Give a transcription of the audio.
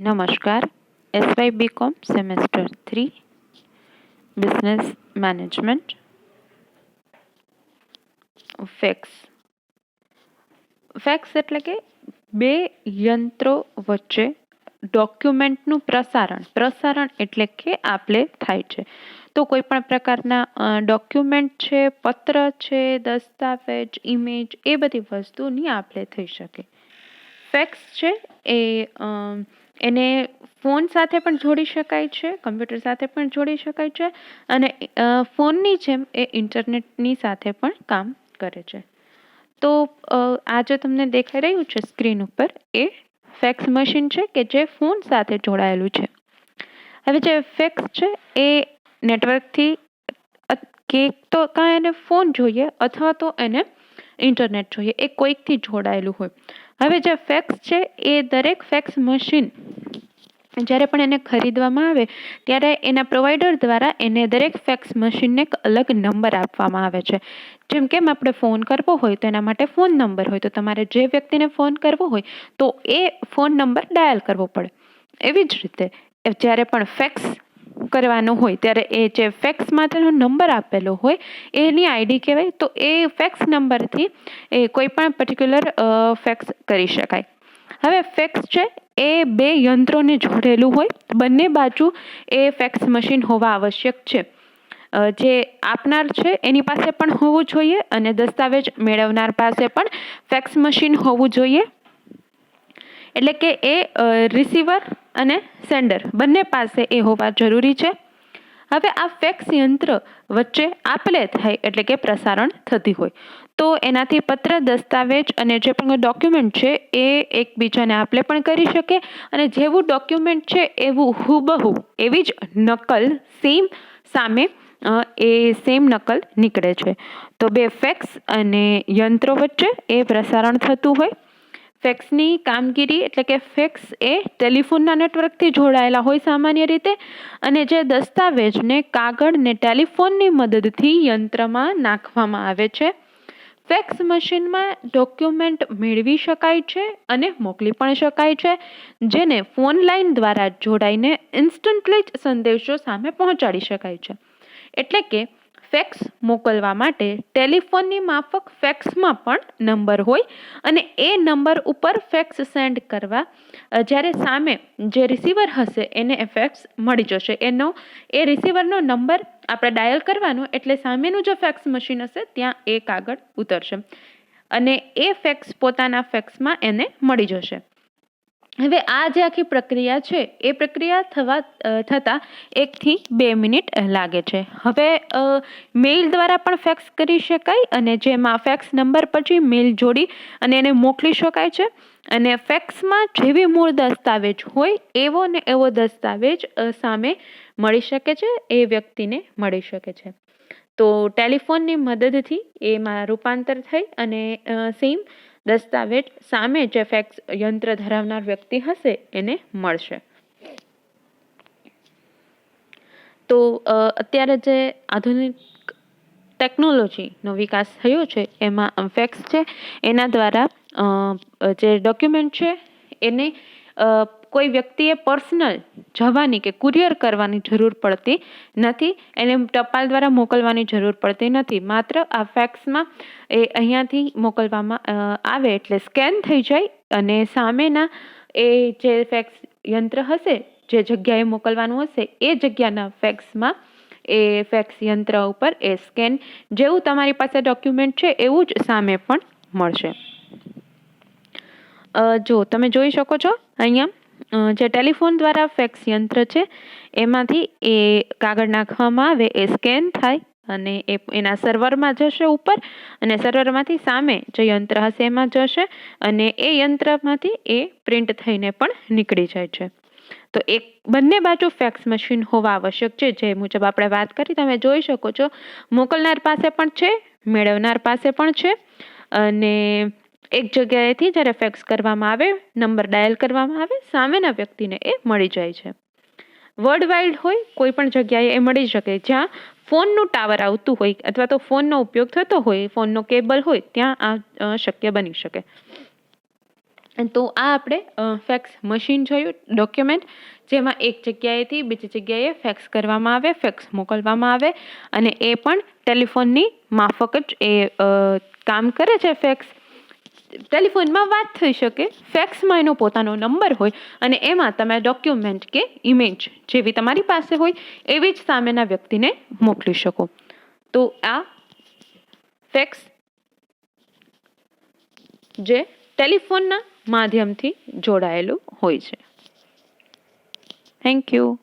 नमस्कार। SY BCom semester 3 business management fax એટલે કે બે યંત્રો વચ્ચે ડોક્યુમેન્ટનું પ્રસારણ એટલે કે આપલે થાય છે. તો કોઈ પણ પ્રકારના ડોક્યુમેન્ટ છે, પત્ર છે, દસ્તાવેજ, ઇમેજ, એ બધી વસ્તુની આપલે થઈ શકે. ફેક્સ છે એને ફોન સાથે પણ જોડી શકાય છે, કમ્પ્યુટર સાથે પણ જોડી શકાય છે, અને ફોનની જેમ એ ઇન્ટરનેટની સાથે પણ કામ કરે છે. તો આ જે તમને દેખાઈ રહ્યું છે સ્ક્રીન ઉપર, એ ફેક્સ મશીન છે કે જે ફોન સાથે જોડાયેલું છે. હવે જે ફેક્સ છે એ નેટવર્કથી કે તો કાં એને ફોન જોઈએ અથવા તો એને ઇન્ટરનેટ જોઈએ, એ કોઈકથી જોડાયેલું હોય. હવે જે ફેક્સ છે એ દરેક ફેક્સ મશીન જ્યારે પણ એને ખરીદવામાં આવે ત્યારે એના પ્રોવાઈડર દ્વારા એને દરેક ફેક્સ મશીનને એક અલગ નંબર આપવામાં આવે છે. જેમ કે આપણે ફોન કરવો હોય તો એના માટે ફોન નંબર હોય, તો તમારે જે વ્યક્તિને ફોન કરવો હોય તો એ ફોન નંબર ડાયલ કરવો પડે. એવી જ રીતે જ્યારે પણ ફેક્સ કરવાનો હોય ત્યારે એ જે ફેક્સ માટેનો નંબર આપેલો હોય એની આઈડી કહેવાય. તો એ ફેક્સ નંબરથી એ કોઈ પણ પર્ટિક્યુલર ફેક્સ કરી શકાય. હવે ફેક્સ છે એ બે યંત્રોને જોડેલું હોય, બંને બાજુ એ ફેક્સ મશીન હોવા આવશ્યક છે. જે આપનાર છે એની પાસે પણ હોવું જોઈએ અને દસ્તાવેજ મેળવનાર પાસે પણ ફેક્સ મશીન હોવું જોઈએ. એટલે કે એ રિસીવર અને સેન્ડર બંને પાસે એ હોવા જરૂરી છે. હવે આ ફેક્સ યંત્ર વચ્ચે આપલે થાય એટલે કે પ્રસારણ થતી હોય તો એનાથી પત્ર, દસ્તાવેજ અને જે પણ ડોક્યુમેન્ટ છે એ એકબીજાને આપલે પણ કરી શકે, અને જેવું ડોક્યુમેન્ટ છે એવું હુબહુ એવી જ નકલ સામે એ સેમ નકલ નીકળે છે. તો બે ફેક્સ અને યંત્રો વચ્ચે એ પ્રસારણ થતું હોય. ફેક્સની કામગીરી એટલે કે ફેક્સ એ ટેલિફોનના નેટવર્કથી જોડાયેલા હોય સામાન્ય રીતે, અને જે દસ્તાવેજને કાગળને ટેલિફોનની મદદથી યંત્રમાં નાખવામાં આવે છે. ફેક્સ મશીનમાં ડોક્યુમેન્ટ મેળવી શકાય છે અને મોકલી પણ શકાય છે, જેને ફોન લાઈન દ્વારા જોડાઈને ઇન્સ્ટન્ટલી જ સંદેશો સામે પહોંચાડી શકાય છે. એટલે કે ફેક્સ મોકલવા માટે ટેલિફોનની માફક ફેક્સમાં પણ નંબર હોય, અને એ નંબર ઉપર ફેક્સ સેન્ડ કરવા જ્યારે સામે જે રિસીવર હશે એને એ ફેક્સ મળી જશે. એ રિસીવરનો નંબર આપણે ડાયલ કરવાનો એટલે સામેનું જે ફેક્સ મશીન હશે ત્યાં એ કાગળ ઉતરશે અને એ ફેક્સ પોતાના ફેક્સમાં એને મળી જશે. હવે આ જે આખી પ્રક્રિયા છે એ પ્રક્રિયા થતાં 1 થી 2 મિનિટ લાગે છે. હવે મેઇલ દ્વારા પણ ફેક્સ કરી શકાય, અને જેમાં ફેક્સ નંબર પછી મેઇલ જોડી અને એને મોકલી શકાય છે. અને ફેક્સમાં જેવી મૂળ દસ્તાવેજ હોય એવો ને એવો દસ્તાવેજ સામે મળી શકે છે, એ વ્યક્તિને મળી શકે છે. તો ટેલિફોનની મદદથી એમાં રૂપાંતર થઈ અને સેમ દસ્તાવેજ સામે જે ફેક્સ યંત્ર ધરાવનાર વ્યક્તિ હશે એને મળશે. તો અત્યારે જે આધુનિક ટેકનોલોજીનો વિકાસ થયો છે એમાં ફેક્સ છે એના દ્વારા જે ડોક્યુમેન્ટ છે એને કોઈ વ્યક્તિએ પર્સનલ જવાની કે કુરિયર કરવાની જરૂર પડતી નથી, એને ટપાલ દ્વારા મોકલવાની જરૂર પડતી નથી. માત્ર આ ફેક્સમાં એ અહીંયાથી મોકલવામાં આવે એટલે સ્કેન થઈ જાય અને સામેના એ જે ફેક્સ યંત્ર હશે, જે જગ્યાએ મોકલવાનું હશે એ જગ્યાના ફેક્સમાં એ ફેક્સ યંત્ર ઉપર એ સ્કેન જેવું તમારી પાસે ડોક્યુમેન્ટ છે એવું જ સામે પણ મળશે. જો તમે જોઈ શકો છો અહીંયા જે ટેલિફોન દ્વારા ફેક્સ યંત્ર છે એમાંથી એ કાગળ નાખવામાં આવે, એ સ્કેન થાય અને એના સર્વરમાં જશે ઉપર, અને સર્વરમાંથી સામે જે યંત્ર હશે એમાં જશે, અને એ યંત્રમાંથી એ પ્રિન્ટ થઈને પણ નીકળી જાય છે. તો બંને બાજુ ફેક્સ મશીન હોવા આવશ્યક છે. જે મુજબ આપણે વાત કરી તમે જોઈ શકો છો, મોકલનાર પાસે પણ છે, મેળવનાર પાસે પણ છે, અને એક જગ્યાએથી જ્યારે ફેક્સ કરવામાં આવે, નંબર ડાયલ કરવામાં આવે, સામેના વ્યક્તિને એ મળી જાય છે. વર્લ્ડ વાઇડ હોય કોઈ પણ જગ્યાએ એ મળી શકે, જ્યાં ફોનનું ટાવર આવતું હોય અથવા તો ફોનનો ઉપયોગ થતો હોય, ફોનનો કેબલ હોય ત્યાં આ શક્ય બની શકે. તો આ આપણે ફેક્સ મશીન જોયું, ડોક્યુમેન્ટ જેમાં એક જગ્યાએથી બીજી જગ્યાએ ફેક્સ કરવામાં આવે, ફેક્સ મોકલવામાં આવે, અને એ પણ ટેલિફોનની માફક જ એ કામ કરે છે. ફેક્સ ટેલિફોનમાં વાત થઈ શકે, ફેક્સમાં એનો પોતાનો નંબર હોય અને એમાં તમે ડોક્યુમેન્ટ કે ઇમેજ જેવી તમારી પાસે હોય એવી જ સામેના વ્યક્તિને મોકલી શકો. તો આ ફેક્સ જે ટેલિફોનના માધ્યમથી જોડાયેલું હોય છે. Thank you.